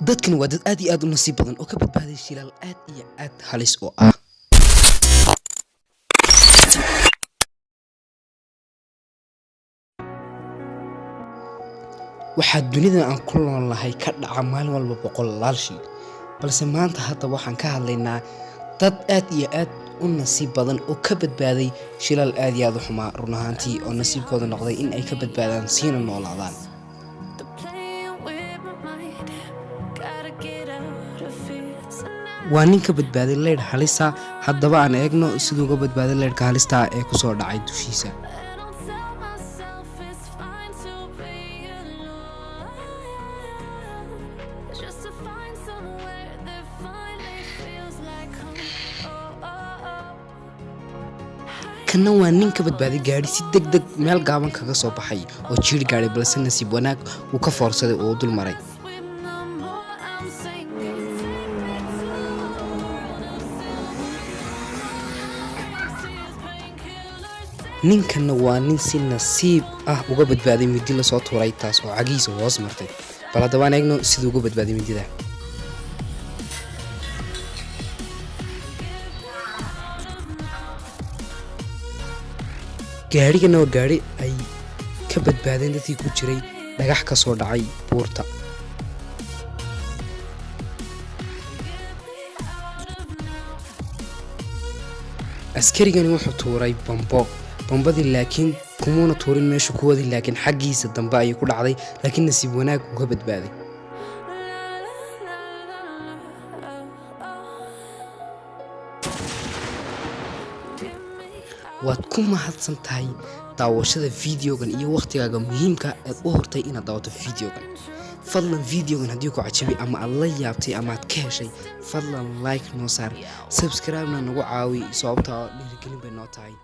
dadkan waa dad aad iyo aad u nasiib badan oo ka badbaaday shilal aad iyo aad halis oo ah. waxaa dunida aan ku noolahay ka dhaca maalin walba boqolaal shil, balse maanta hadda waxaan ka hadlaynaa dad aad iyo aad u nasiib badan oo ka badbaaday shilal aad iyo aad u xumaa run ahaantii oo nasiibkooda noqday in ay ka badbaadaan siina noolaadaan. waa nin ka badbaaday leydh halisa. haddaba aan eegno siduu uga badbaaday leydhka halista ee ku soo dhacay dushiisa. kana waa nin ka badbaaday gaadhi si degdeg meel gaaban kaga soo baxay oo jiir gaadhay, balse nasiib wanaag uu ka foorsaday oo dul maray. ninkana waa nin si nasiib ah uga badbaaday midi la soo tuuray taas oo cagiisa hoos martay. bal haddaba aan eegno siduu uga badbaaday midida. gaadhigana waa gaadhi ay ka badbaadeen dadkii ku jiray dhagax ka soo dhacay buurta. askarigani wuxuu tuuray bombadii laakiin kumuuna tuurin meeshu ku wadi, laakiin xaggiisa dambe ayay ku dhacday, laakiin nasiib wanaag uu ka badbaaday. waad ku mahadsan tahay daawashada fiidiyogan iyo waqtigaaga muhiimka aad u hortay inaad daawato fiidiyogan. fadlan fiidiyogan haddii ku cajabay ama aad la yaabtay ama aad ka heshay, fadlan like noo saar, subscribe-na nagu caawi sababtoo dhiirigelin bay noo tahay.